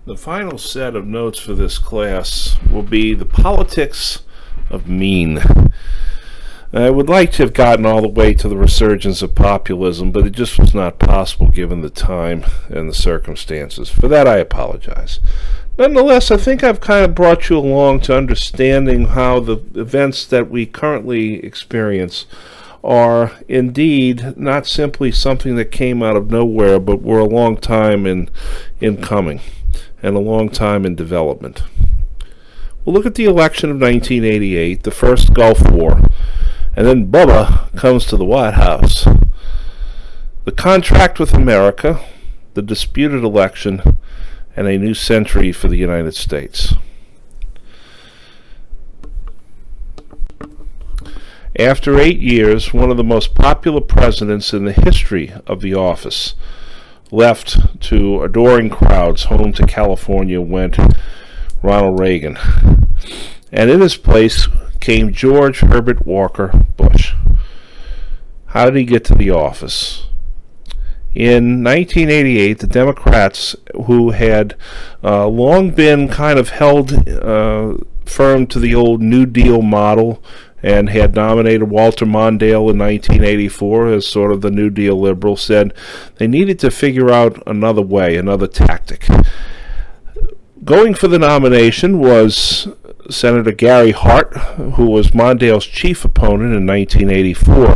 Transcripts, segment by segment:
The final set of notes for this class will be the politics of mean. I would like to have gotten all the way to the resurgence of populism, but it just was not possible given the time and the circumstances. For that, I apologize. Nonetheless, I think I've kind of brought you along to understanding how the events that we currently experience are indeed not simply something that came out of nowhere, but were a long time in coming and a long time in development. We'll look at the election of 1988, the first Gulf War, and then Bubba comes to the White House. The contract with America, the disputed election, and a new century for the United States. After 8 years, one of the most popular presidents in the history of the office left to adoring crowds. Home to California went Ronald Reagan. And in his place came George Herbert Walker Bush. How did he get to the office? In 1988, the Democrats, who had long been kind of held firm to the old New Deal model and had nominated Walter Mondale in 1984 as sort of the New Deal liberal, said they needed to figure out another way, another tactic. Going for the nomination was Senator Gary Hart, who was Mondale's chief opponent in 1984.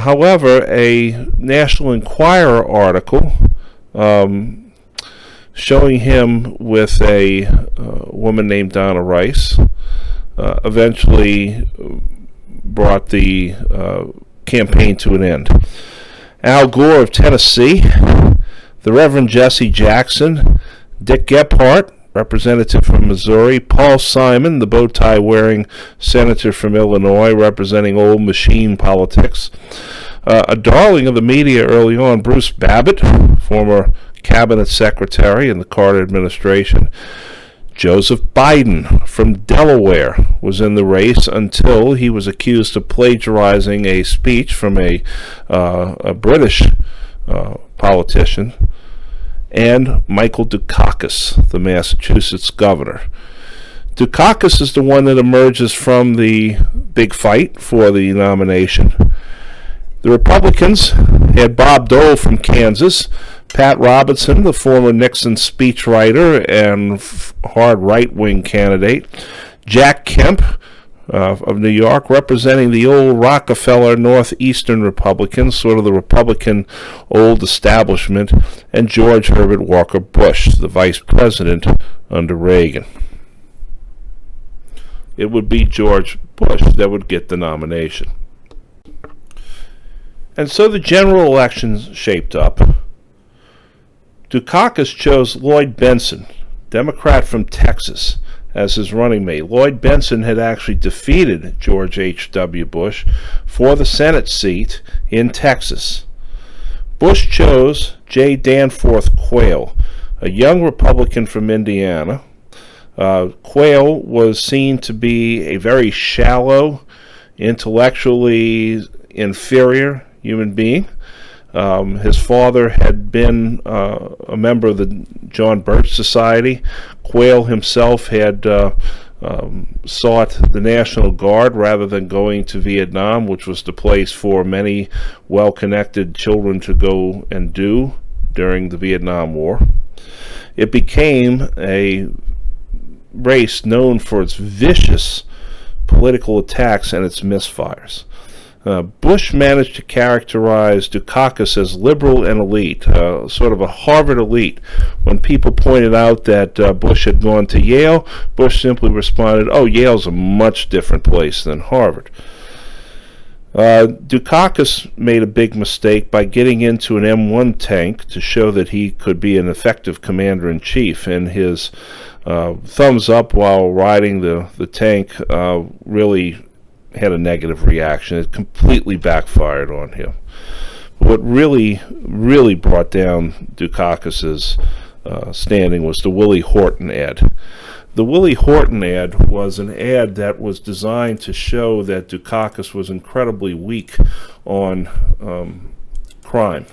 However, a National Enquirer article showing him with a woman named Donna Rice eventually brought the campaign to an end. Al Gore of Tennessee, the Reverend Jesse Jackson, Dick Gephardt, representative from Missouri, Paul Simon, the bow-tie wearing senator from Illinois, representing old machine politics, a darling of the media early on, Bruce Babbitt, former cabinet secretary in the Carter administration. Joseph Biden from Delaware was in the race until he was accused of plagiarizing a speech from a British politician. And Michael Dukakis, the Massachusetts governor. Dukakis is the one that emerges from the big fight for the nomination. The Republicans had Bob Dole from Kansas, Pat Robertson, the former Nixon speechwriter and hard right-wing candidate, Jack Kemp of New York, representing the old Rockefeller Northeastern Republicans, sort of the Republican old establishment, and George Herbert Walker Bush, the vice president under Reagan. It would be George Bush that would get the nomination. And so the general elections shaped up. Dukakis chose Lloyd Bentsen, Democrat from Texas, as his running mate. Lloyd Bentsen had actually defeated George H.W. Bush for the Senate seat in Texas. Bush chose J. Danforth Quayle, a young Republican from Indiana. Quayle was seen to be a very shallow, intellectually inferior human being. His father had been a member of the John Birch Society. Quayle himself had sought the National Guard rather than going to Vietnam, which was the place for many well-connected children to go and do during the Vietnam War. It became a race known for its vicious political attacks and its misfires. Bush managed to characterize Dukakis as liberal and elite, sort of a Harvard elite. When people pointed out that Bush had gone to Yale, Bush simply responded, "Oh, Yale's a much different place than Harvard." Dukakis made a big mistake by getting into an M1 tank to show that he could be an effective commander-in-chief, and his thumbs up while riding the tank really had a negative reaction. It completely backfired on him. What really brought down Dukakis's standing was the Willie Horton ad. The Willie Horton ad was an ad that was designed to show that Dukakis was incredibly weak on crime.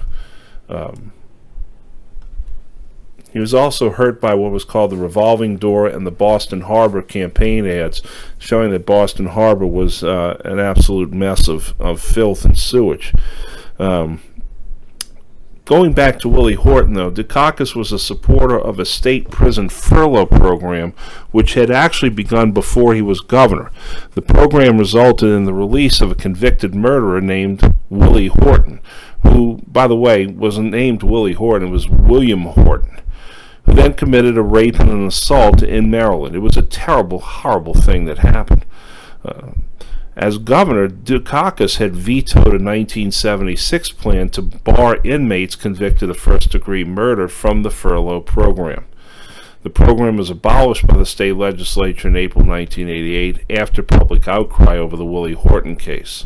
He was also hurt by what was called the revolving door and the Boston Harbor campaign ads, showing that Boston Harbor was an absolute mess of filth and sewage. Going back to Willie Horton, though, Dukakis was a supporter of a state prison furlough program, which had actually begun before he was governor. The program resulted in the release of a convicted murderer named Willie Horton, who, by the way, wasn't named Willie Horton, it was William Horton, who then committed a rape and an assault in Maryland. It was a terrible, horrible thing that happened. As governor, Dukakis had vetoed a 1976 plan to bar inmates convicted of first-degree murder from the furlough program. The program was abolished by the state legislature in April 1988 after public outcry over the Willie Horton case.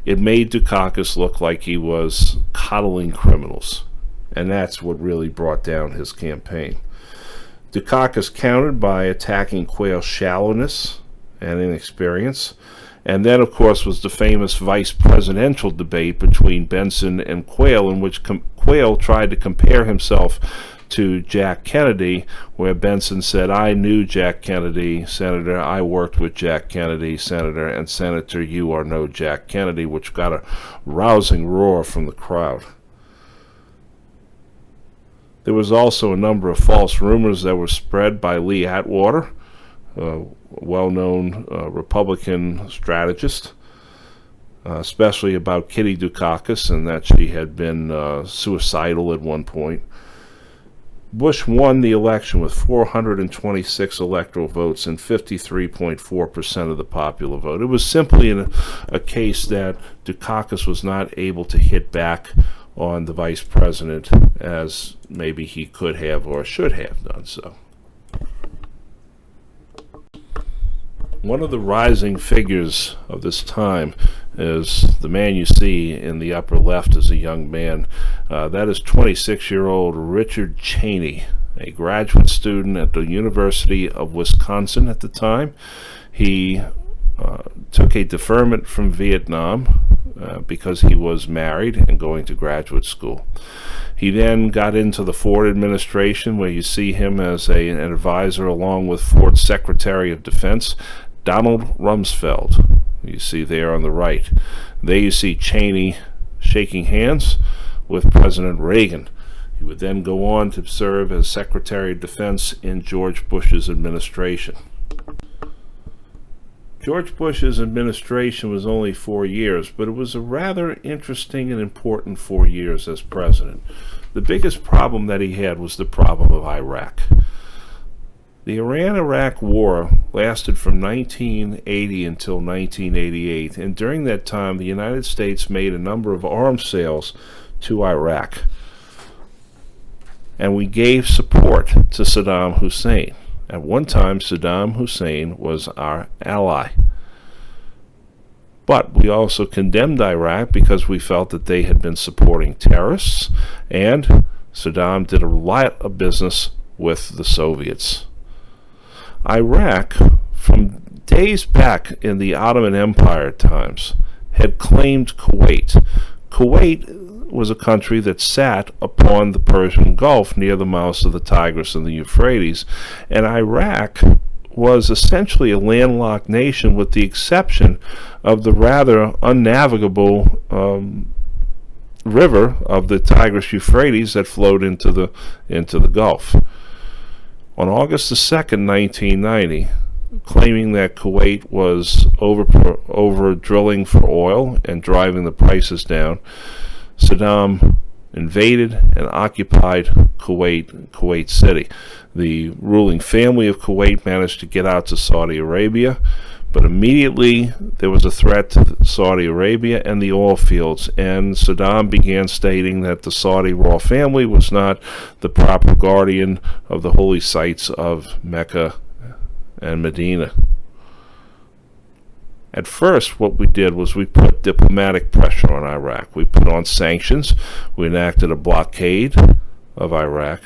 It made Dukakis look like he was coddling criminals, and that's what really brought down his campaign. Dukakis countered by attacking Quayle's shallowness and inexperience. And then, of course, was the famous vice presidential debate between Benson and Quayle, in which Quayle tried to compare himself to Jack Kennedy, where Benson said, "I knew Jack Kennedy, Senator. I worked with Jack Kennedy, Senator. And Senator, you are no Jack Kennedy," which got a rousing roar from the crowd. There was also a number of false rumors that were spread by Lee Atwater, well-known Republican strategist, especially about Kitty Dukakis and that she had been suicidal at one point. Bush won the election with 426 electoral votes and 53.4% of the popular vote. It was simply a case that Dukakis was not able to hit back on the vice president as maybe he could have or should have done so. One of the rising figures of this time is the man you see in the upper left as a young man. That is 26-year-old Richard Cheney, a graduate student at the University of Wisconsin at the time. He took a deferment from Vietnam because he was married and going to graduate school. He then got into the Ford administration, where you see him as an advisor along with Ford's Secretary of Defense, Donald Rumsfeld, you see there on the right. There you see Cheney shaking hands with President Reagan. He would then go on to serve as Secretary of Defense in George Bush's administration. George Bush's administration was only 4 years, but it was a rather interesting and important 4 years as president. The biggest problem that he had was the problem of Iraq. The Iran-Iraq War lasted from 1980 until 1988, and during that time the United States made a number of arms sales to Iraq. And we gave support to Saddam Hussein. At one time, Saddam Hussein was our ally. But we also condemned Iraq because we felt that they had been supporting terrorists, and Saddam did a lot of business with the Soviets. Iraq, from days back in the Ottoman Empire times, had claimed Kuwait. Kuwait was a country that sat upon the Persian Gulf near the mouths of the Tigris and the Euphrates, and Iraq was essentially a landlocked nation with the exception of the rather unnavigable river of the Tigris-Euphrates that flowed into the Gulf. On August the 2nd, 1990, claiming that Kuwait was over drilling for oil and driving the prices down, Saddam invaded and occupied Kuwait City. The ruling family of Kuwait managed to get out to Saudi Arabia, but immediately there was a threat to Saudi Arabia and the oil fields, and Saddam began stating that the Saudi royal family was not the proper guardian of the holy sites of Mecca and Medina. At first, what we did was we put diplomatic pressure on Iraq. We put on sanctions. We enacted a blockade of Iraq.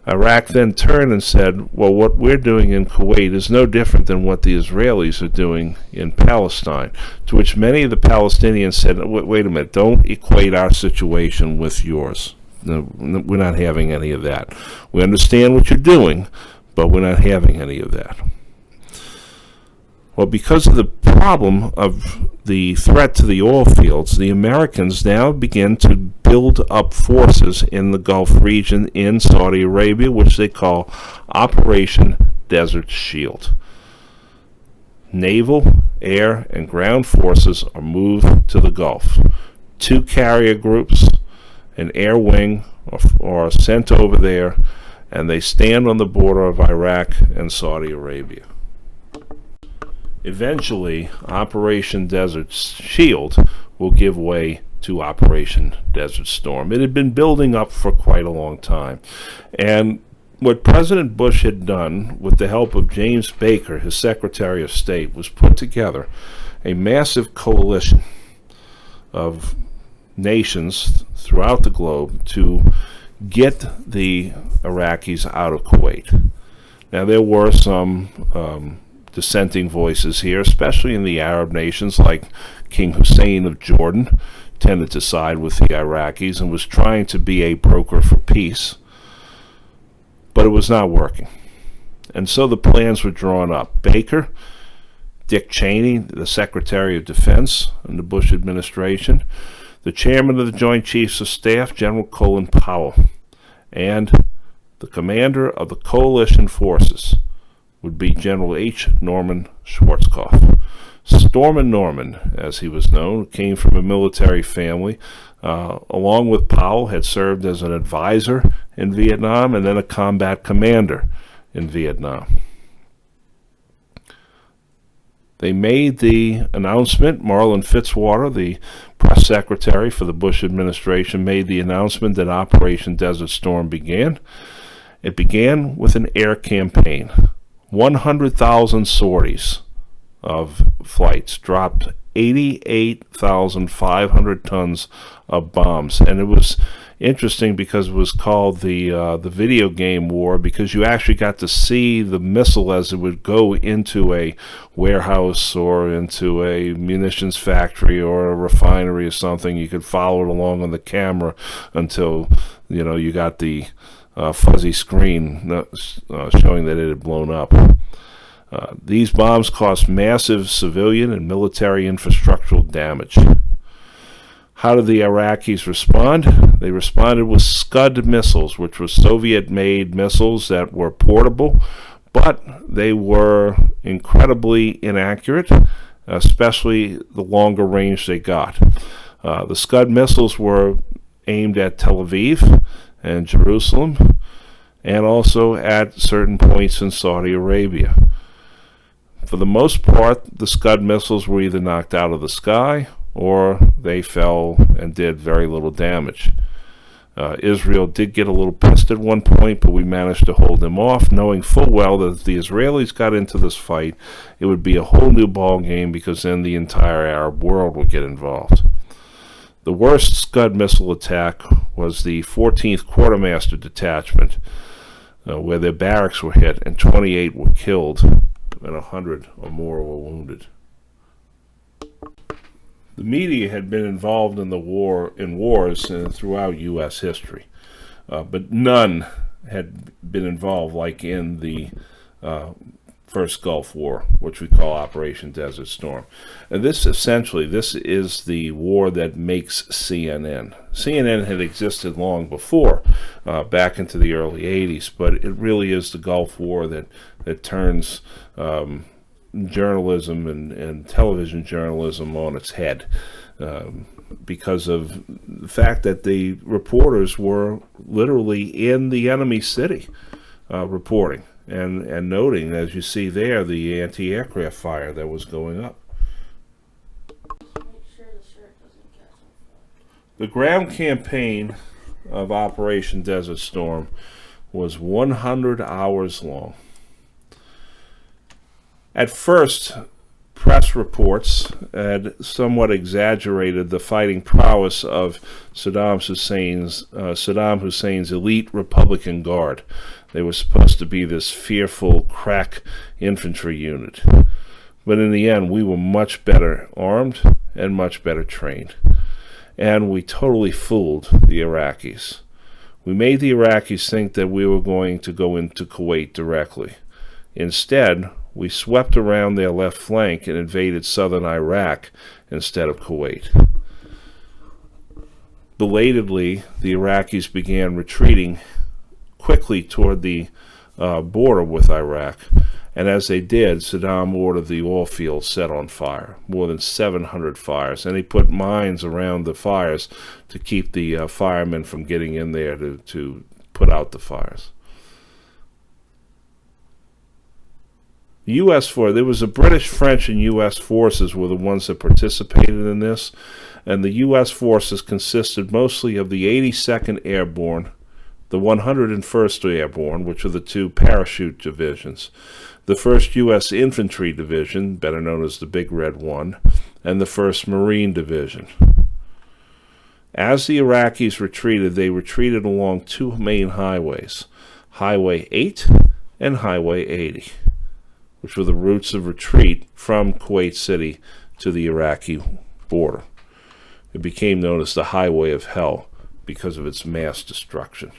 Iraq then turned and said, well, what we're doing in Kuwait is no different than what the Israelis are doing in Palestine, to which many of the Palestinians said, wait a minute, don't equate our situation with yours. we're not having any of that. We understand what you're doing, but we're not having any of that. Well, because of the problem of the threat to the oil fields, the Americans now begin to build up forces in the Gulf region in Saudi Arabia, which they call Operation Desert Shield. Naval, air, and ground forces are moved to the Gulf. 2 carrier groups, an air wing are sent over there, and they stand on the border of Iraq and Saudi Arabia. Eventually, Operation Desert Shield will give way to Operation Desert Storm. It had been building up for quite a long time. And what President Bush had done, with the help of James Baker, his Secretary of State, was put together a massive coalition of nations throughout the globe to get the Iraqis out of Kuwait. Now, there were some dissenting voices here, especially in the Arab nations, like King Hussein of Jordan tended to side with the Iraqis and was trying to be a broker for peace, but it was not working. And so the plans were drawn up. Baker, Dick Cheney, the Secretary of Defense in the Bush administration, the Chairman of the Joint Chiefs of Staff, General Colin Powell, and the commander of the coalition forces would be General H. Norman Schwarzkopf. Stormin' Norman, as he was known, came from a military family. Along with Powell, had served as an advisor in Vietnam and then a combat commander in Vietnam. They made the announcement. Marlin Fitzwater, the press secretary for the Bush administration, made the announcement that Operation Desert Storm began. It began with an air campaign. 100,000 sorties of flights dropped 88,500 tons of bombs. And it was interesting because it was called the video game war, because you actually got to see the missile as it would go into a warehouse or into a munitions factory or a refinery or something. You could follow it along on the camera until you got the fuzzy screen showing that it had blown up. These bombs caused massive civilian and military infrastructural damage. How did the Iraqis respond? They responded with Scud missiles, which were Soviet-made missiles that were portable, but they were incredibly inaccurate, especially the longer range they got. The Scud missiles were aimed at Tel Aviv and Jerusalem, and also at certain points in Saudi Arabia. For the most part, the Scud missiles were either knocked out of the sky or they fell and did very little damage. Israel did get a little pissed at one point, but we managed to hold them off, knowing full well that if the Israelis got into this fight, it would be a whole new ball game, because then the entire Arab world would get involved. The worst Scud missile attack was the 14th Quartermaster Detachment, where their barracks were hit and 28 were killed and 100 or more were wounded. The media had been involved in wars throughout U.S. history, but none had been involved like in the first Gulf War, which we call Operation Desert Storm. And this is the war that makes CNN. CNN had existed long before, back into the early 80s, but it really is the Gulf War that turns journalism and television journalism on its head, because of the fact that the reporters were literally in the enemy city reporting and noting, as you see there, the anti-aircraft fire that was going up. The ground campaign of Operation Desert Storm was 100 hours long. At first, press reports had somewhat exaggerated the fighting prowess of Saddam Hussein's elite Republican Guard. They were supposed to be this fearful crack infantry unit. But in the end, we were much better armed and much better trained. And we totally fooled the Iraqis. We made the Iraqis think that we were going to go into Kuwait directly. Instead, we swept around their left flank and invaded southern Iraq instead of Kuwait. Belatedly, the Iraqis began retreating quickly toward the border with Iraq, and as they did, Saddam ordered the oil fields set on fire, more than 700 fires, and he put mines around the fires to keep the firemen from getting in there to put out the fires. The U.S. force, there was a British, French, and U.S. forces were the ones that participated in this, and the U.S. forces consisted mostly of the 82nd Airborne, the 101st Airborne, which are the two parachute divisions, the 1st U.S. Infantry Division, better known as the Big Red One, and the 1st Marine Division. As the Iraqis retreated, they retreated along two main highways, Highway 8 and Highway 80, which were the routes of retreat from Kuwait City to the Iraqi border. It became known as the Highway of Hell because of its mass destruction.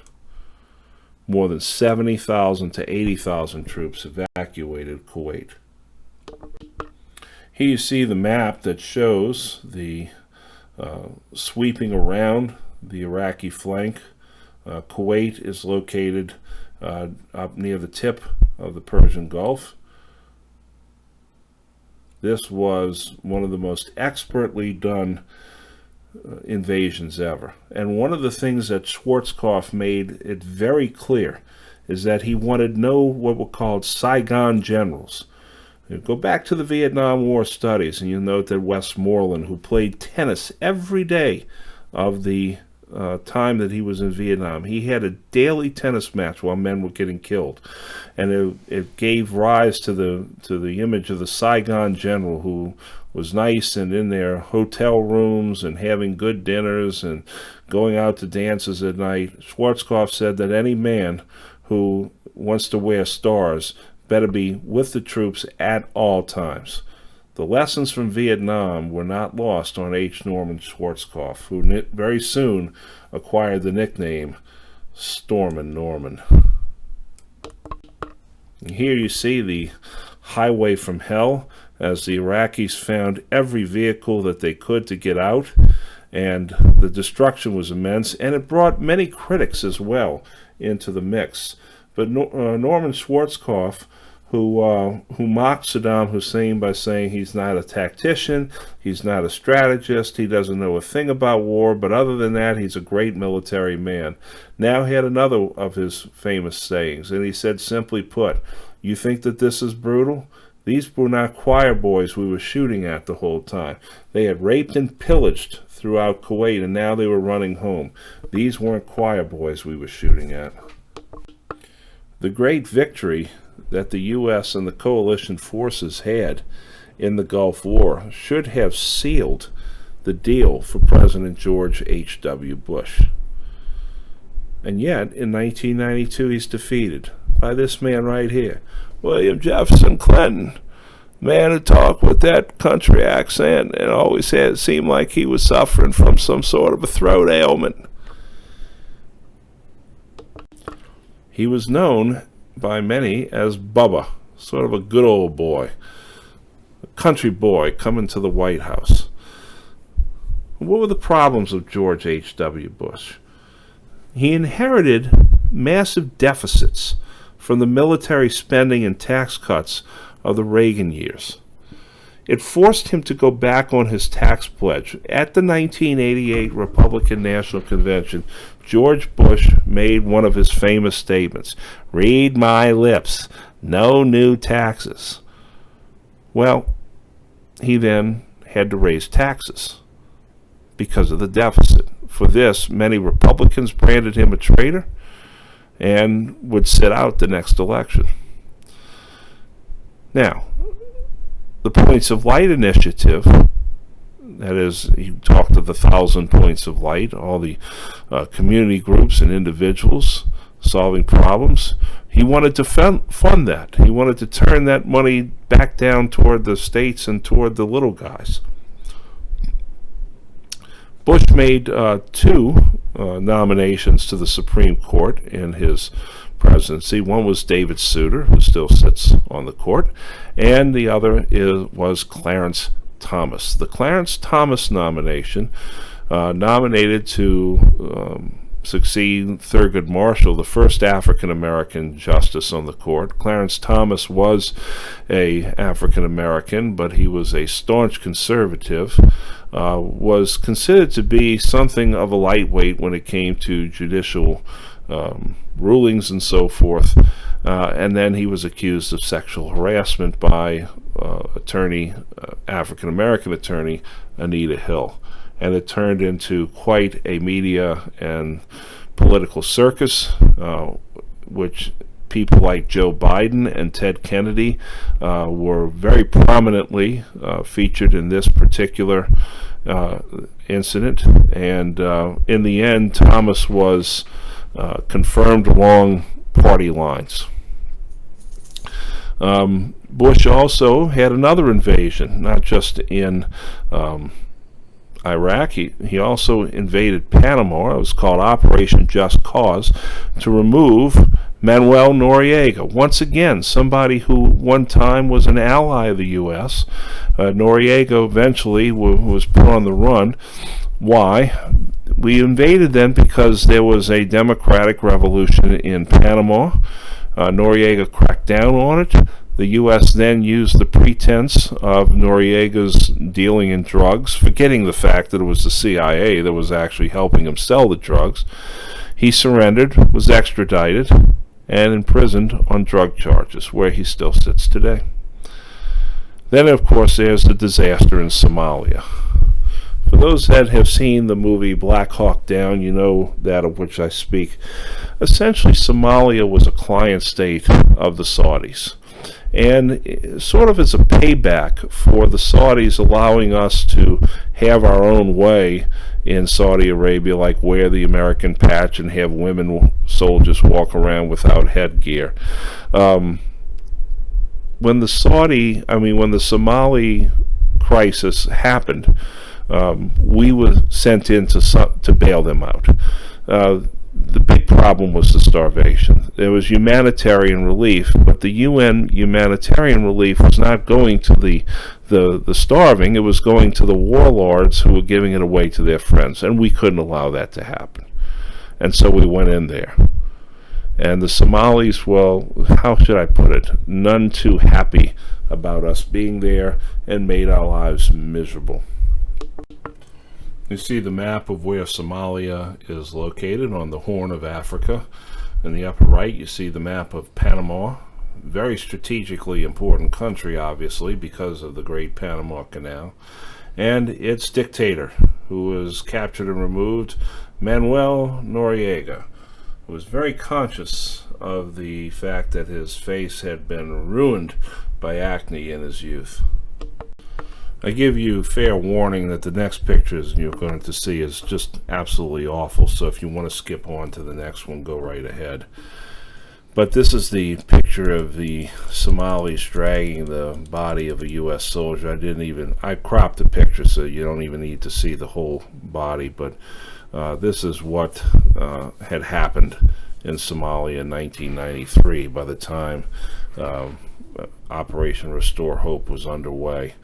More than 70,000 to 80,000 troops evacuated Kuwait. Here you see the map that shows the sweeping around the Iraqi flank. Kuwait is located up near the tip of the Persian Gulf. This was one of the most expertly done invasions ever. And one of the things that Schwarzkopf made it very clear is that he wanted no what were called Saigon generals. You go back to the Vietnam War studies and you'll note that Westmoreland, who played tennis every day of the time that he was in Vietnam, he had a daily tennis match while men were getting killed, and it gave rise to the image of the Saigon general who was nice and in their hotel rooms and having good dinners and going out to dances at night. Schwarzkopf said that any man who wants to wear stars better be with the troops at all times. The lessons from Vietnam were not lost on H. Norman Schwarzkopf, who very soon acquired the nickname Stormin' Norman. And here you see the highway from hell, as the Iraqis found every vehicle that they could to get out, and the destruction was immense, and it brought many critics as well into the mix. But Norman Schwarzkopf, who mocked Saddam Hussein by saying he's not a tactician, he's not a strategist, he doesn't know a thing about war, but other than that, he's a great military man. Now he had another of his famous sayings, and he said, simply put, you think that this is brutal? These were not choir boys we were shooting at the whole time. They had raped and pillaged throughout Kuwait, and now they were running home. These weren't choir boys we were shooting at. The great victory that the U.S. and the coalition forces had in the Gulf War should have sealed the deal for President George H.W. Bush. And yet, in 1992, he's defeated by this man right here, William Jefferson Clinton, man who talked with that country accent and always had it seem like he was suffering from some sort of a throat ailment. He was known by many as Bubba, sort of a good old boy, a country boy coming to the White House. What were the problems of George H.W. Bush? He inherited massive deficits from the military spending and tax cuts of the Reagan years. It forced him to go back on his tax pledge. At the 1988 Republican National Convention, George Bush made one of his famous statements, "Read my lips, no new taxes." Well, he then had to raise taxes because of the deficit. For this, many Republicans branded him a traitor and would sit out the next election. Now, the Points of Light initiative, that is, he talked of the 1,000 Points of Light, all the community groups and individuals solving problems. He wanted to fund that. He wanted to turn that money back down toward the states and toward the little guys. Bush made two nominations to the Supreme Court in his presidency. One was David Souter, who still sits on the court, and the other was Clarence Thomas. The Clarence Thomas nomination, nominated to succeed Thurgood Marshall, the first African-American justice on the court. Clarence Thomas was a African-American, but he was a staunch conservative, was considered to be something of a lightweight when it came to judicial rulings and so forth, and then he was accused of sexual harassment by African-American attorney Anita Hill. And it turned into quite a media and political circus, which people like Joe Biden and Ted Kennedy were very prominently featured in this particular incident. And in the end, Thomas was confirmed along party lines. Bush also had another invasion, not just in Iraq. He also invaded Panama. It was called Operation Just Cause, to remove Manuel Noriega. Once again, somebody who one time was an ally of the U.S. Noriega eventually was put on the run. Why? We invaded then because there was a democratic revolution in Panama. Noriega cracked down on it. The U.S. then used the pretense of Noriega's dealing in drugs, forgetting the fact that it was the CIA that was actually helping him sell the drugs. He surrendered, was extradited, and imprisoned on drug charges, where he still sits today. Then, of course, there's the disaster in Somalia. For those that have seen the movie Black Hawk Down, you know that of which I speak. Essentially, Somalia was a client state of the Saudis. And sort of as a payback for the Saudis allowing us to have our own way in Saudi Arabia, like wear the American patch and have women soldiers walk around without headgear. When the Somali crisis happened, we were sent in to bail them out. The big problem was the starvation. There was humanitarian relief, but the UN humanitarian relief was not going to the starving. It was going to the warlords who were giving it away to their friends, and we couldn't allow that to happen. And so we went in there. And the Somalis, well, how should I put it? None too happy about us being there, and made our lives miserable. You see the map of where Somalia is located on the Horn of Africa. In the upper right, you see the map of Panama. Very strategically important country, obviously, because of the Great Panama Canal. And its dictator, who was captured and removed, Manuel Noriega, who was very conscious of the fact that his face had been ruined by acne in his youth. I give you fair warning that the next pictures you're going to see is just absolutely awful, so if you want to skip on to the next one, go right ahead. But this is the picture of the Somalis dragging the body of a U.S. soldier. I cropped the picture so you don't even need to see the whole body, but this is what had happened in Somalia in 1993 by the time Operation Restore Hope was underway.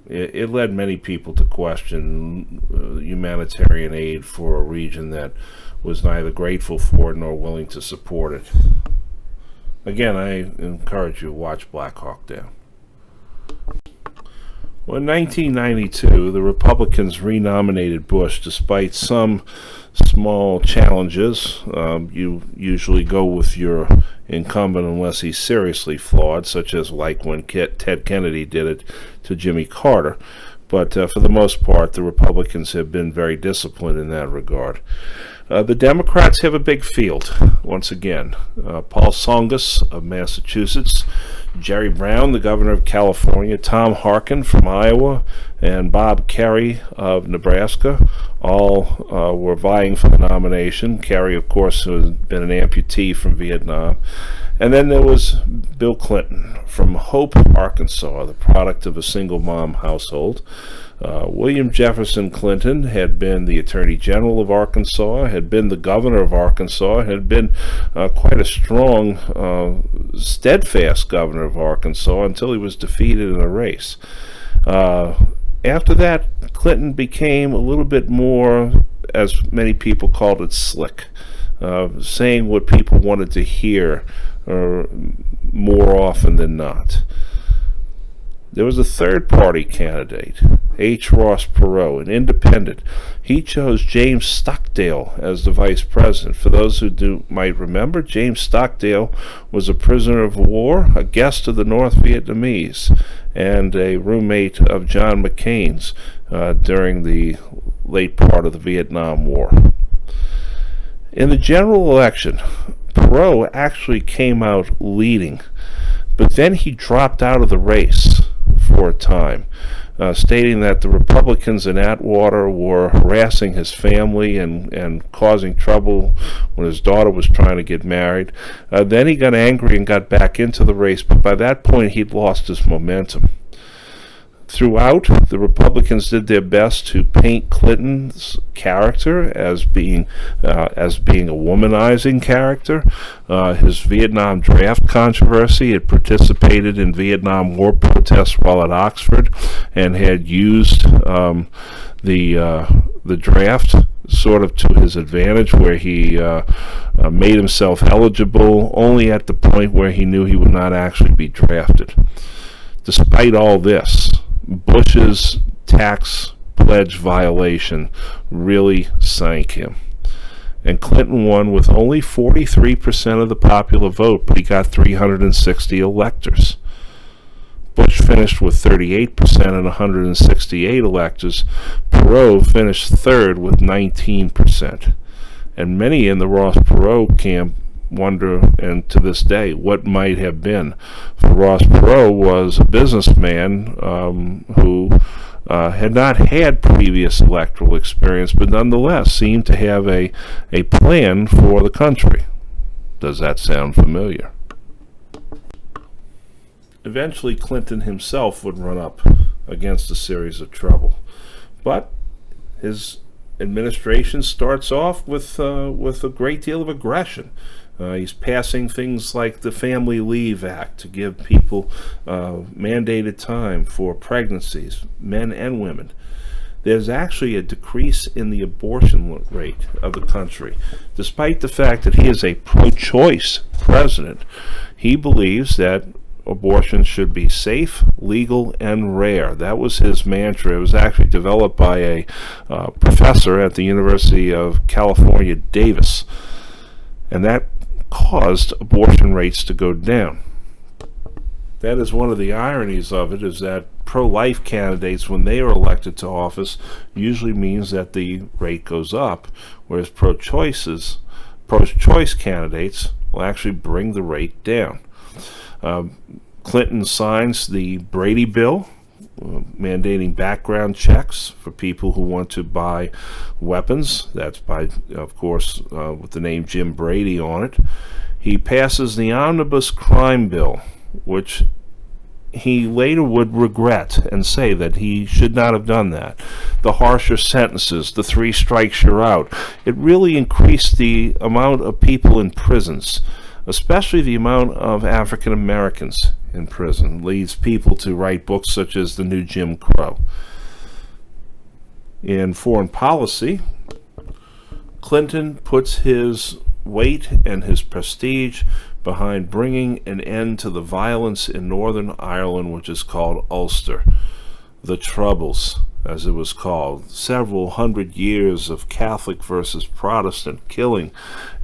It led many people to question humanitarian aid for a region that was neither grateful for it nor willing to support it. Again, I encourage you to watch Black Hawk Down. Well, in 1992, the Republicans renominated Bush despite some small challenges. You usually go with your incumbent unless he's seriously flawed, such as like when Ted Kennedy did it to Jimmy Carter. But for the most part, the Republicans have been very disciplined in that regard. The Democrats have a big field, once again. Paul Tsongas of Massachusetts, Jerry Brown, the governor of California, Tom Harkin from Iowa, and Bob Kerrey of Nebraska all were vying for the nomination. Kerry, of course, has been an amputee from Vietnam. And then there was Bill Clinton from Hope, Arkansas, the product of a single-mom household. William Jefferson Clinton had been the Attorney General of Arkansas, had been the Governor of Arkansas, had been quite a strong, steadfast Governor of Arkansas until he was defeated in a race. After that, Clinton became a little bit more, as many people called it, slick, saying what people wanted to hear more often than not. There was a third-party candidate, H. Ross Perot, an independent. He chose James Stockdale as the vice president. For those who might remember, James Stockdale was a prisoner of war, a guest of the North Vietnamese, and a roommate of John McCain's during the late part of the Vietnam War. In the general election, Perot actually came out leading, but then he dropped out of the race for a time, stating that the Republicans in Atwater were harassing his family and causing trouble when his daughter was trying to get married. Then he got angry and got back into the race, but by that point he'd lost his momentum. Throughout, the Republicans did their best to paint Clinton's character as being a womanizing character. His Vietnam draft controversy, had participated in Vietnam War protests while at Oxford and had used the draft sort of to his advantage, where he made himself eligible only at the point where he knew he would not actually be drafted. Despite all this, Bush's tax pledge violation really sank him. And Clinton won with only 43% of the popular vote, but he got 360 electors. Bush finished with 38% and 168 electors. Perot finished third with 19%. And many in the Ross Perot camp wonder, and to this day, what might have been. For Ross Perot was a businessman who had not had previous electoral experience, but nonetheless seemed to have a plan for the country. Does that sound familiar? Eventually, Clinton himself would run up against a series of trouble, but his administration starts off with a great deal of aggression. He's passing things like the Family Leave Act to give people mandated time for pregnancies, men and women. There's actually a decrease in the abortion rate of the country. Despite the fact that he is a pro-choice president, he believes that abortion should be safe, legal, and rare. That was his mantra. It was actually developed by a professor at the University of California, Davis, and that caused abortion rates to go down. That is one of the ironies of it, is that pro-life candidates, when they are elected to office, usually means that the rate goes up, whereas pro-choice candidates will actually bring the rate down. Clinton signs the Brady Bill, mandating background checks for people who want to buy weapons. That's by, of course, with the name Jim Brady on it. He passes the Omnibus Crime Bill, which he later would regret and say that he should not have done that. The harsher sentences, the 3 strikes you're out, it really increased the amount of people in prisons, especially the amount of African Americans in prison. Leads people to write books such as The New Jim Crow. In foreign policy, Clinton puts his weight and his prestige behind bringing an end to the violence in Northern Ireland, which is called Ulster. The Troubles, as it was called. Several hundred years of Catholic versus Protestant killing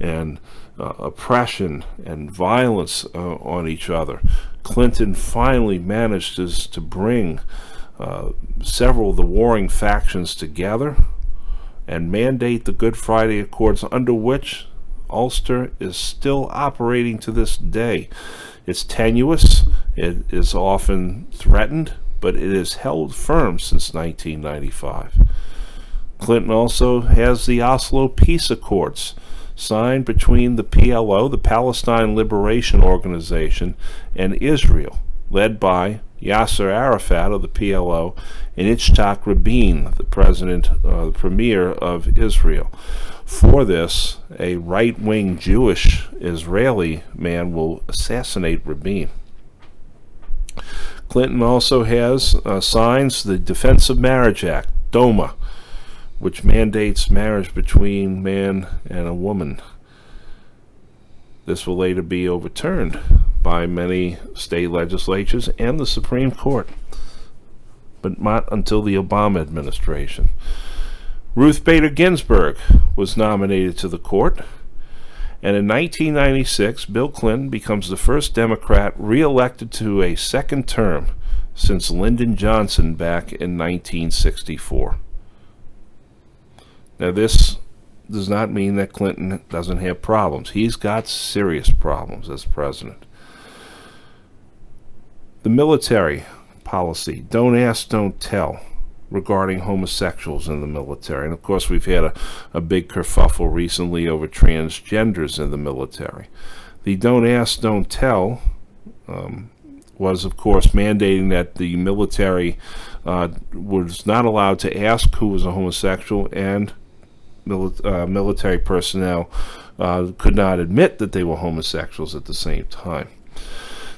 and oppression and violence on each other. Clinton finally managed to bring several of the warring factions together and mandate the Good Friday Accords, under which Ulster is still operating to this day. It's tenuous, it is often threatened, but it has held firm since 1995. Clinton also has the Oslo Peace Accords, signed between the PLO, the Palestine Liberation Organization, and Israel, led by Yasser Arafat of the PLO, and Yitzhak Rabin, the premier of Israel. For this, a right-wing Jewish Israeli man will assassinate Rabin. Clinton also signs the Defense of Marriage Act, DOMA, which mandates marriage between man and a woman. This will later be overturned by many state legislatures and the Supreme Court, but not until the Obama administration. Ruth Bader Ginsburg was nominated to the court, and in 1996, Bill Clinton becomes the first Democrat re-elected to a second term since Lyndon Johnson back in 1964. Now, this does not mean that Clinton doesn't have problems. He's got serious problems as president. The military policy, don't ask, don't tell, regarding homosexuals in the military. And of course, we've had a big kerfuffle recently over transgenders in the military. The don't ask, don't tell was, of course, mandating that the military was not allowed to ask who was a homosexual, and military personnel could not admit that they were homosexuals at the same time.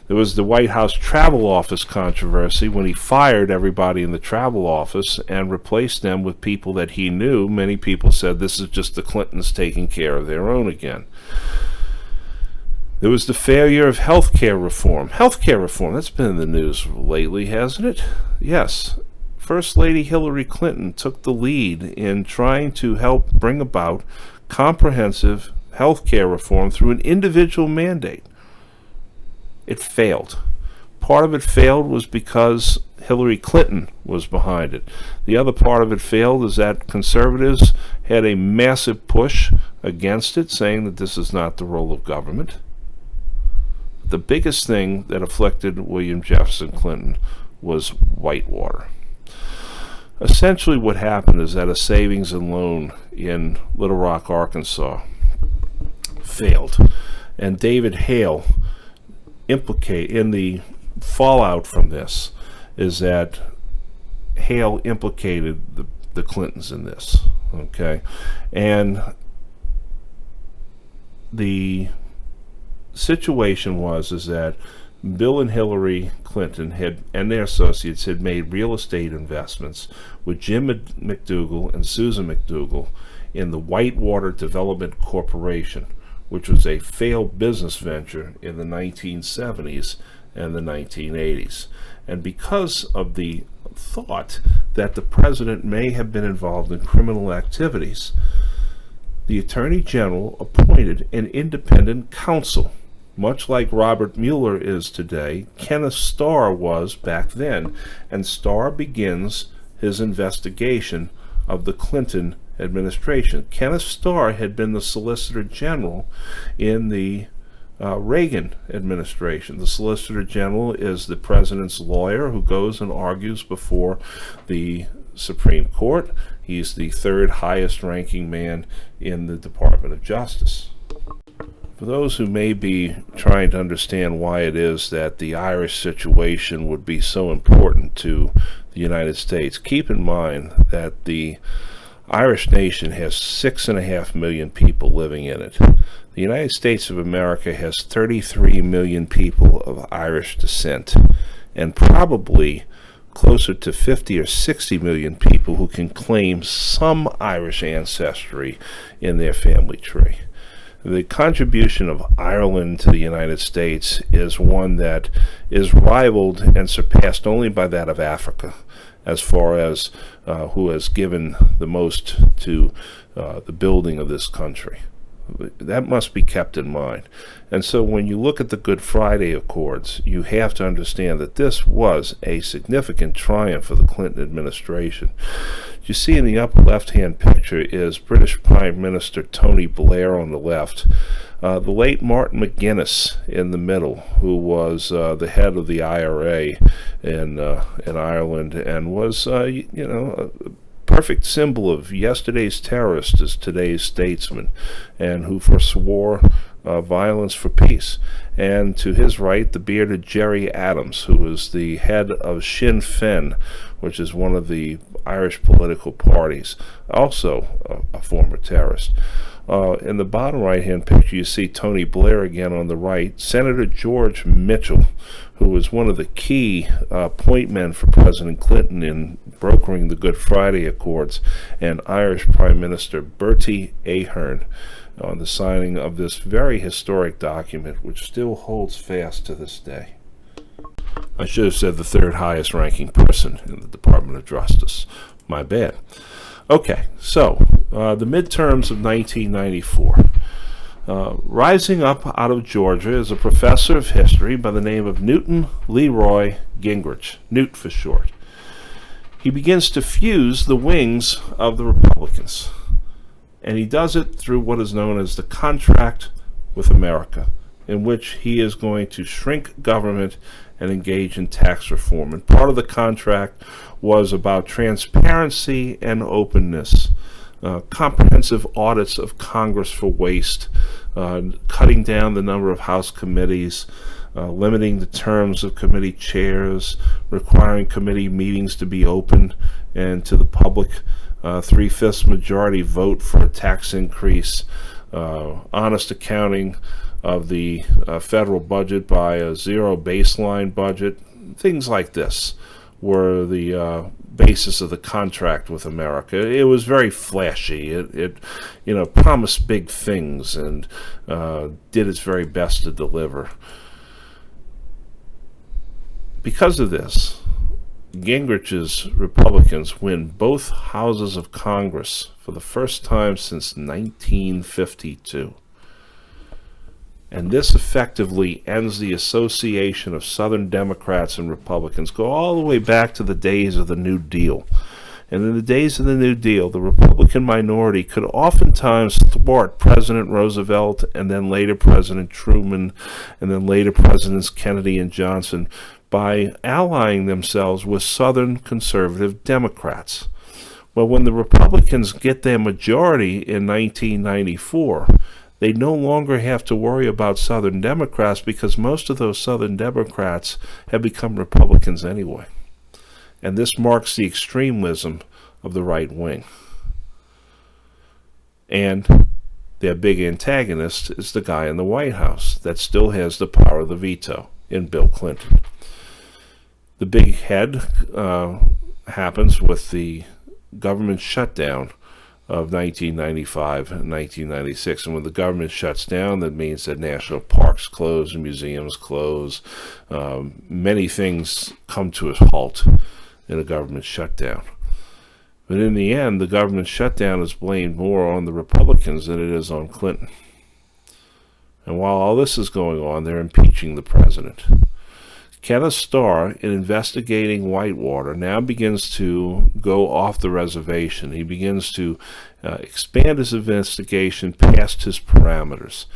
There was the White House Travel Office controversy when he fired everybody in the travel office and replaced them with people that he knew. Many people said this is just the Clintons taking care of their own again. There was the failure of health care reform. Health care reform, that's been in the news lately, hasn't it? Yes. First Lady Hillary Clinton took the lead in trying to help bring about comprehensive health care reform through an individual mandate. It failed. Part of it failed was because Hillary Clinton was behind it. The other part of it failed is that conservatives had a massive push against it, saying that this is not the role of government. The biggest thing that afflicted William Jefferson Clinton was Whitewater. Essentially what happened is that a savings and loan in Little Rock, Arkansas failed. And David Hale, in the fallout from this, is that Hale implicated the Clintons in this. Okay? And the situation is that Bill and Hillary Clinton and their associates had made real estate investments with Jim McDougal and Susan McDougal in the Whitewater Development Corporation, which was a failed business venture in the 1970s and the 1980s. And because of the thought that the president may have been involved in criminal activities, the Attorney General appointed an independent counsel. Much like Robert Mueller is today, Kenneth Starr was back then, and Starr begins his investigation of the Clinton administration. Kenneth Starr had been the Solicitor General in the Reagan administration. The Solicitor General is the president's lawyer who goes and argues before the Supreme Court. He's the third highest ranking man in the Department of Justice. For those who may be trying to understand why it is that the Irish situation would be so important to the United States, keep in mind that the Irish nation has 6.5 million people living in it. The United States of America has 33 million people of Irish descent, and probably closer to 50 or 60 million people who can claim some Irish ancestry in their family tree. The contribution of Ireland to the United States is one that is rivaled and surpassed only by that of Africa, as far as who has given the most to the building of this country. That must be kept in mind. And so when you look at the Good Friday Accords, you have to understand that this was a significant triumph for the Clinton administration. You see in the upper left-hand picture is British Prime Minister Tony Blair on the left, the late Martin McGuinness in the middle, who was the head of the IRA in Ireland and was, perfect symbol of yesterday's terrorist is today's statesman, and who forswore violence for peace. And to his right, the bearded Gerry Adams, who is the head of Sinn Féin, which is one of the Irish political parties, also a former terrorist. In the bottom right-hand picture, you see Tony Blair again on the right, Senator George Mitchell, who was one of the key point men for President Clinton in brokering the Good Friday Accords, and Irish Prime Minister Bertie Ahern on the signing of this very historic document, which still holds fast to this day. I should have said the third highest ranking person in the Department of Justice. My bad. Okay, so the midterms of 1994. Rising up out of Georgia is a professor of history by the name of Newton Leroy Gingrich, Newt for short. He begins to fuse the wings of the Republicans, and he does it through what is known as the Contract with America, in which he is going to shrink government and engage in tax reform. And part of the contract was about transparency and openness, comprehensive audits of Congress for waste, cutting down the number of House committees, limiting the terms of committee chairs, requiring committee meetings to be open and to the public, 3/5 majority vote for a tax increase, honest accounting of the federal budget by a zero baseline budget. Things like this were the basis of the Contract with America. It was very flashy. It promised big things and did its very best to deliver. Because of this, Gingrich's Republicans win both houses of Congress for the first time since 1952. And this effectively ends the association of Southern Democrats and Republicans. Go all the way back to the days of the New Deal. And in the days of the New Deal, the Republican minority could oftentimes thwart President Roosevelt and then later President Truman and then later Presidents Kennedy and Johnson by allying themselves with Southern conservative Democrats. Well, when the Republicans get their majority in 1994, they no longer have to worry about Southern Democrats because most of those Southern Democrats have become Republicans anyway. And this marks the extremism of the right wing. And their big antagonist is the guy in the White House that still has the power of the veto in Bill Clinton. The big head happens with the government shutdown of 1995 and 1996. And when the government shuts down, that means that national parks close and museums close. Many things come to a halt in a government shutdown. But in the end, the government shutdown is blamed more on the Republicans than it is on Clinton. And while all this is going on, they're impeaching the president. Kenneth Starr, in investigating Whitewater, now begins to go off the reservation. He begins to expand his investigation past his parameters.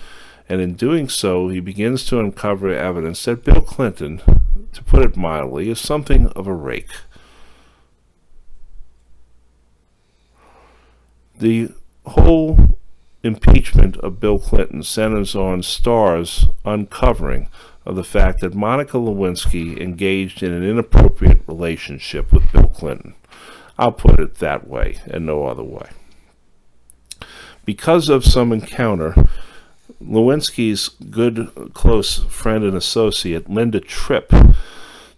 And in doing so, he begins to uncover evidence that Bill Clinton, to put it mildly, is something of a rake. The whole impeachment of Bill Clinton centers on Starr's uncovering of the fact that Monica Lewinsky engaged in an inappropriate relationship with Bill Clinton. I'll put it that way and no other way. Because of some encounter, Lewinsky's good, close friend and associate, Linda Tripp,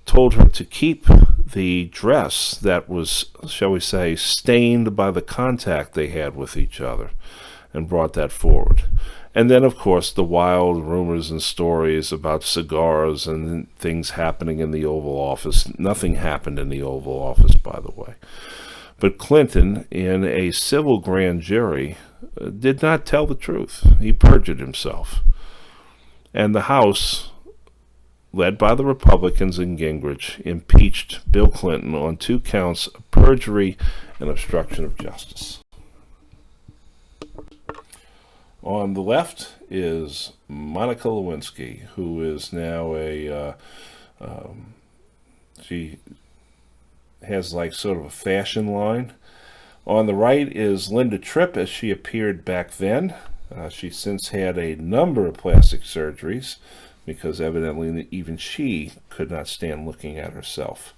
told her to keep the dress that was, shall we say, stained by the contact they had with each other, and brought that forward. And then, of course, the wild rumors and stories about cigars and things happening in the Oval Office. Nothing happened in the Oval Office, by the way. But Clinton, in a civil grand jury, did not tell the truth. He perjured himself. And the House, led by the Republicans and Gingrich, impeached Bill Clinton on 2 counts of perjury and obstruction of justice. On the left is Monica Lewinsky, who is now she has like sort of a fashion line. On the right is Linda Tripp as she appeared back then. She's since had a number of plastic surgeries because evidently even she could not stand looking at herself.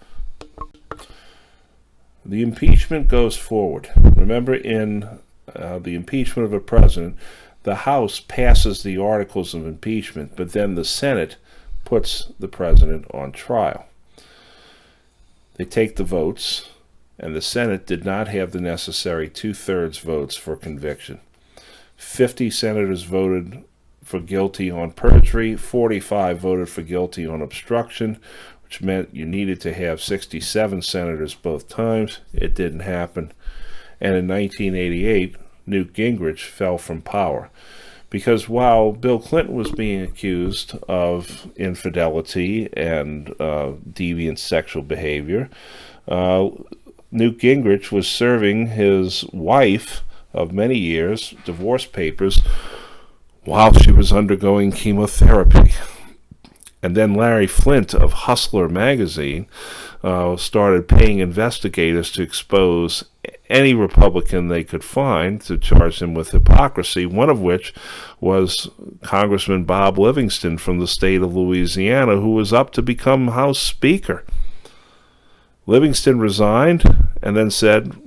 The impeachment goes forward. Remember, in the impeachment of a president, the House passes the articles of impeachment, but then the Senate puts the president on trial. They take the votes, and the Senate did not have the necessary 2/3 votes for conviction. 50 senators voted for guilty on perjury, 45 voted for guilty on obstruction, which meant you needed to have 67 senators both times. It didn't happen. And in 1988, Newt Gingrich fell from power. Because while Bill Clinton was being accused of infidelity and deviant sexual behavior, Newt Gingrich was serving his wife of many years divorce papers while she was undergoing chemotherapy. And then Larry Flynt of Hustler magazine started paying investigators to expose any Republican they could find to charge them with hypocrisy, one of which was Congressman Bob Livingston from the state of Louisiana, who was up to become House Speaker. Livingston resigned and then said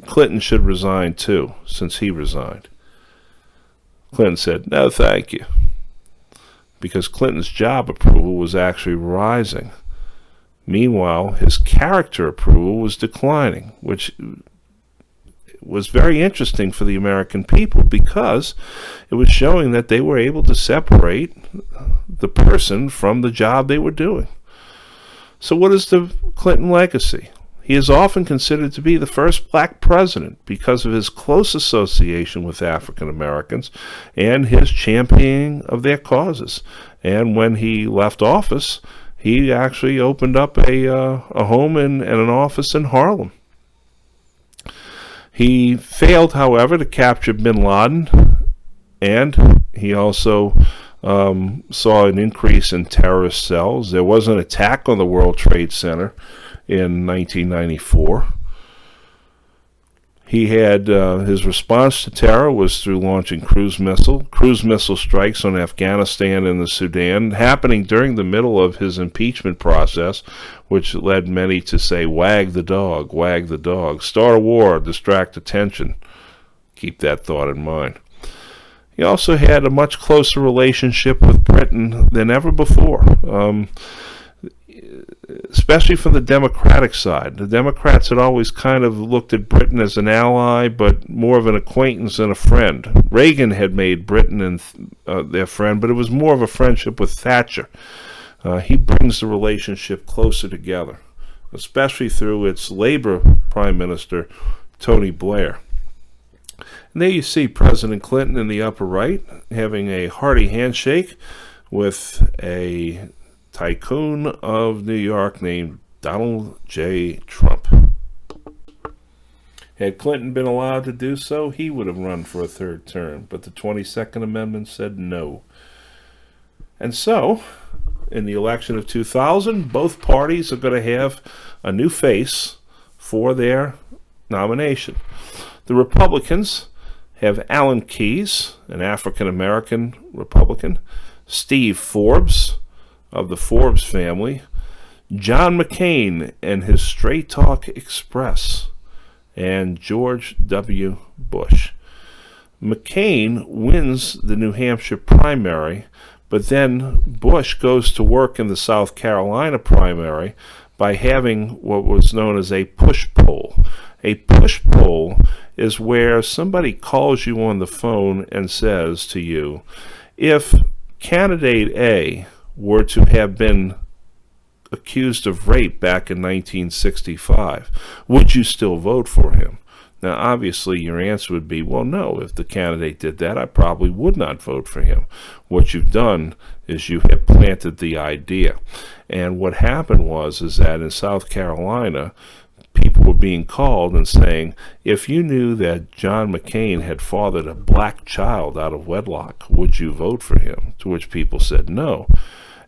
Clinton should resign too, since he resigned. Clinton said, no, thank you, because Clinton's job approval was actually rising. Meanwhile, his character approval was declining, which was very interesting for the American people because it was showing that they were able to separate the person from the job they were doing. So what is the Clinton legacy? He is often considered to be the first black president because of his close association with African Americans and his championing of their causes. And when he left office, he actually opened up a home and an office in Harlem. He failed, however, to capture bin Laden, and he also saw an increase in terrorist cells. There was an attack on the World Trade Center in 1994. He had his response to terror was through launching cruise missile strikes on Afghanistan and the Sudan, happening during the middle of his impeachment process, which led many to say, wag the dog, start a war, distract attention. Keep that thought in mind. He also had a much closer relationship with Britain than ever before, especially from the Democratic side. The Democrats had always kind of looked at Britain as an ally, but more of an acquaintance than a friend. Reagan had made Britain and their friend, but it was more of a friendship with Thatcher. He brings the relationship closer together, especially through its Labor Prime Minister, Tony Blair. And there you see President Clinton in the upper right having a hearty handshake with a tycoon of New York named Donald J. Trump. Had Clinton been allowed to do so, he would have run for a third term, but the 22nd Amendment said no. And so, in the election of 2000, both parties are going to have a new face for their nomination. The Republicans have Alan Keyes, an African-American Republican, Steve Forbes of the Forbes family, John McCain and his Straight Talk Express, and George W. Bush. McCain wins the New Hampshire primary, but then Bush goes to work in the South Carolina primary by having what was known as a push poll. A push poll is where somebody calls you on the phone and says to you, if candidate A were to have been accused of rape back in 1965, would you still vote for him? Now, obviously, your answer would be, well, no. If the candidate did that, I probably would not vote for him. What you've done is you have planted the idea. And what happened is that in South Carolina, people were being called and saying, if you knew that John McCain had fathered a black child out of wedlock, would you vote for him? To which people said no.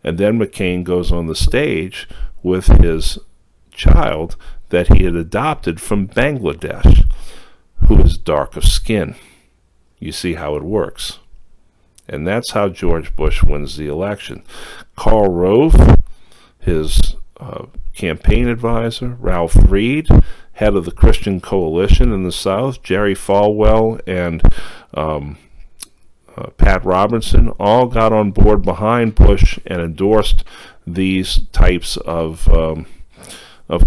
And then McCain goes on the stage with his child that he had adopted from Bangladesh. who is dark of skin. You see how it works. And that's how George Bush wins the election. Karl Rove, his campaign advisor, Ralph Reed, head of the Christian Coalition in the South, Jerry Falwell, and Pat Robertson all got on board behind Bush and endorsed these types of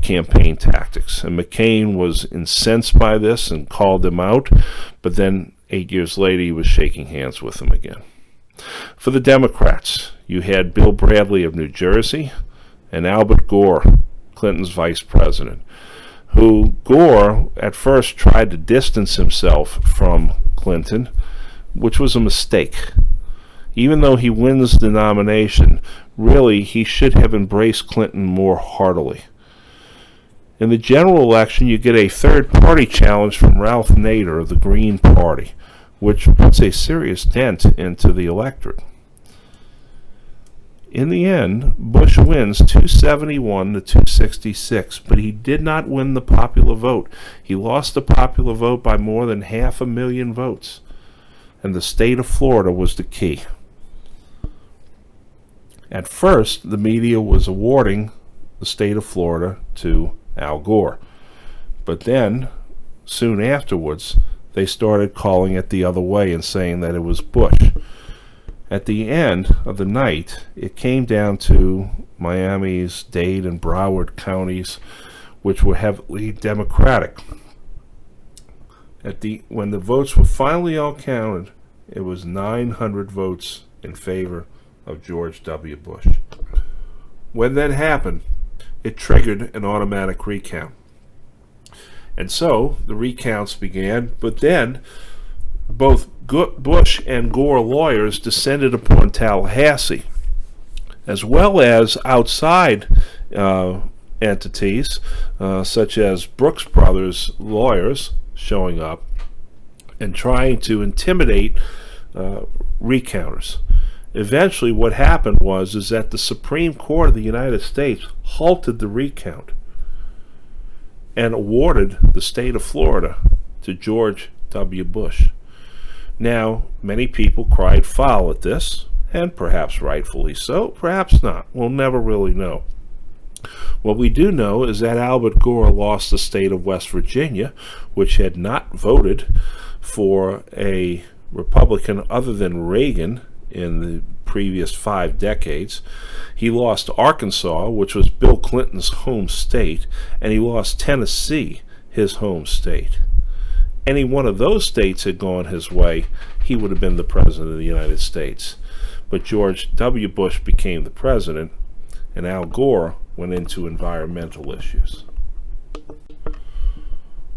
campaign tactics. And McCain was incensed by this and called them out, but then 8 years later he was shaking hands with them again. For the Democrats, you had Bill Bradley of New Jersey and Albert Gore, Clinton's vice president, who Gore at first tried to distance himself from Clinton, which was a mistake. Even though he wins the nomination, really he should have embraced Clinton more heartily. In the general election, you get a third-party challenge from Ralph Nader of the Green Party, which puts a serious dent into the electorate. In the end, Bush wins 271 to 266, but he did not win the popular vote. He lost the popular vote by more than 500,000 votes, and the state of Florida was the key. At first, the media was awarding the state of Florida to Al Gore, but then, soon afterwards, they started calling it the other way and saying that it was Bush. At the end of the night, it came down to Miami's Dade and Broward counties, which were heavily Democratic. When the votes were finally all counted, it was 900 votes in favor of George W. Bush. When that happened, it triggered an automatic recount. And so the recounts began, but then both Bush and Gore lawyers descended upon Tallahassee, as well as outside entities such as Brooks Brothers lawyers showing up and trying to intimidate recounters. Eventually what happened is that the Supreme Court of the United States halted the recount and awarded the state of Florida to George W. Bush. Now, many people cried foul at this, and perhaps rightfully so, perhaps not. We'll never really know. What we do know is that Albert Gore lost the state of West Virginia, which had not voted for a Republican other than Reagan in the previous 5 decades. He lost Arkansas, which was Bill Clinton's home state, and he lost Tennessee, his home state. Any one of those states had gone his way, he would have been the president of the United States. But George W. Bush became the president, and Al Gore went into environmental issues.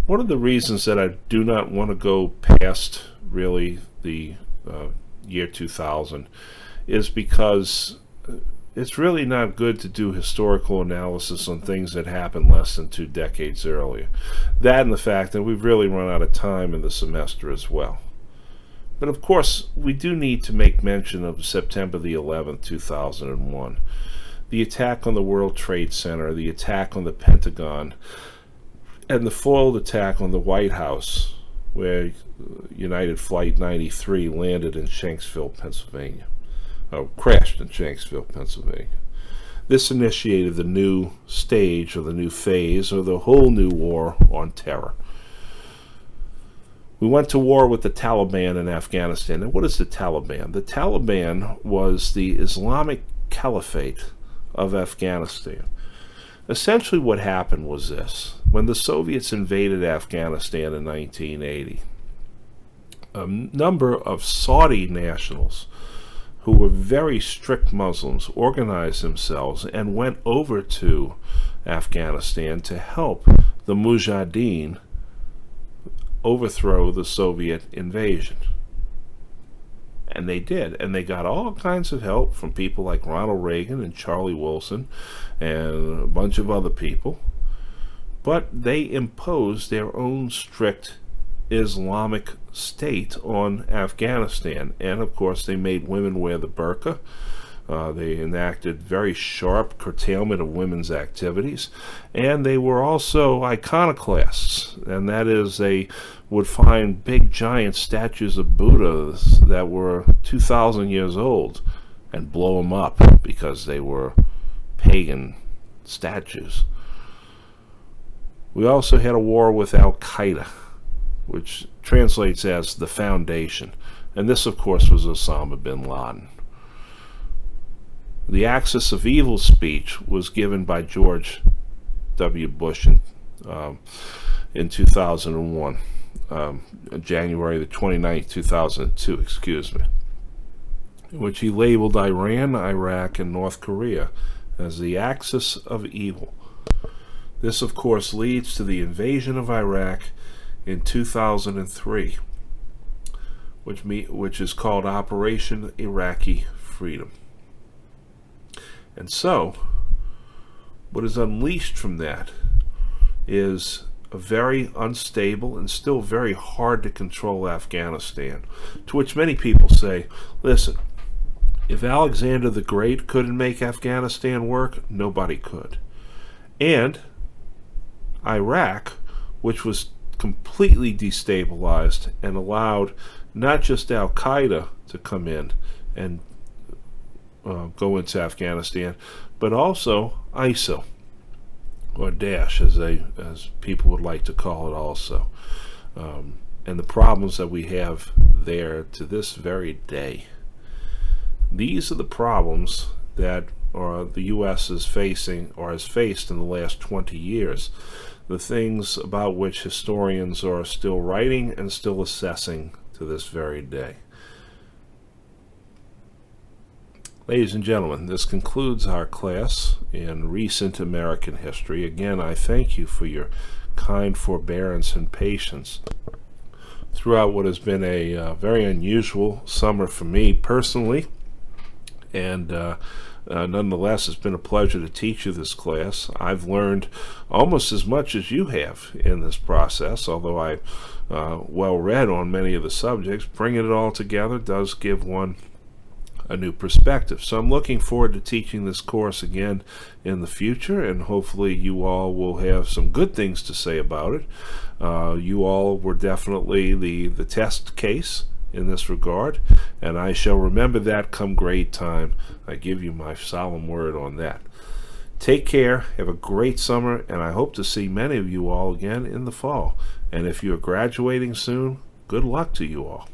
One of the reasons that I do not want to go past really the year 2000 is because it's really not good to do historical analysis on things that happened less than 2 decades earlier. That and the fact that we've really run out of time in the semester as well. But of course, we do need to make mention of September the 11th, 2001. The attack on the World Trade Center, the attack on the Pentagon, and the foiled attack on the White House, where United Flight 93 landed in Shanksville, Pennsylvania. Crashed in Shanksville, Pennsylvania. This initiated the new stage, or the new phase, or the whole new war on terror. We went to war with the Taliban in Afghanistan. And what is the Taliban? The Taliban was the Islamic Caliphate of Afghanistan. Essentially what happened was this. When the Soviets invaded Afghanistan in 1980, a number of Saudi nationals who were very strict Muslims organized themselves and went over to Afghanistan to help the Mujahideen overthrow the Soviet invasion. And they did, and they got all kinds of help from people like Ronald Reagan and Charlie Wilson and a bunch of other people. But they imposed their own strict Islamic state on Afghanistan, and of course they made women wear the burqa. They enacted very sharp curtailment of women's activities, and they were also iconoclasts, and that is they would find big giant statues of Buddhas that were 2,000 years old and blow them up because they were pagan statues. We also had a war with Al-Qaeda, which translates as the Foundation, and this of course was Osama bin Laden. The Axis of Evil speech was given by George W. Bush in 2001, January the 29th, 2002, excuse me, in which he labeled Iran, Iraq, and North Korea as the axis of evil. This, of course, leads to the invasion of Iraq in 2003, which is called Operation Iraqi Freedom. And so, what is unleashed from that is a very unstable and still very hard to control Afghanistan, to which many people say, listen, if Alexander the Great couldn't make Afghanistan work, nobody could. And Iraq, which was completely destabilized and allowed not just Al-Qaeda to come in and go into Afghanistan, but also ISIL, or Daesh, as people would like to call it also. And the problems that we have there to this very day. These are the problems that the U.S. is facing, or has faced in the last 20 years. The things about which historians are still writing and still assessing to this very day. Ladies and gentlemen, this concludes our class in recent American history. Again, I thank you for your kind forbearance and patience throughout what has been a very unusual summer for me personally. And nonetheless, it's been a pleasure to teach you this class. I've learned almost as much as you have in this process, although I'm well read on many of the subjects. Bringing it all together does give one a new perspective. So I'm looking forward to teaching this course again in the future, and hopefully you all will have some good things to say about it. You all were definitely the test case in this regard, and I shall remember that come grade time. I give you my solemn word on that. Take care, have a great summer, and I hope to see many of you all again in the fall. And if you're graduating soon, good luck to you all.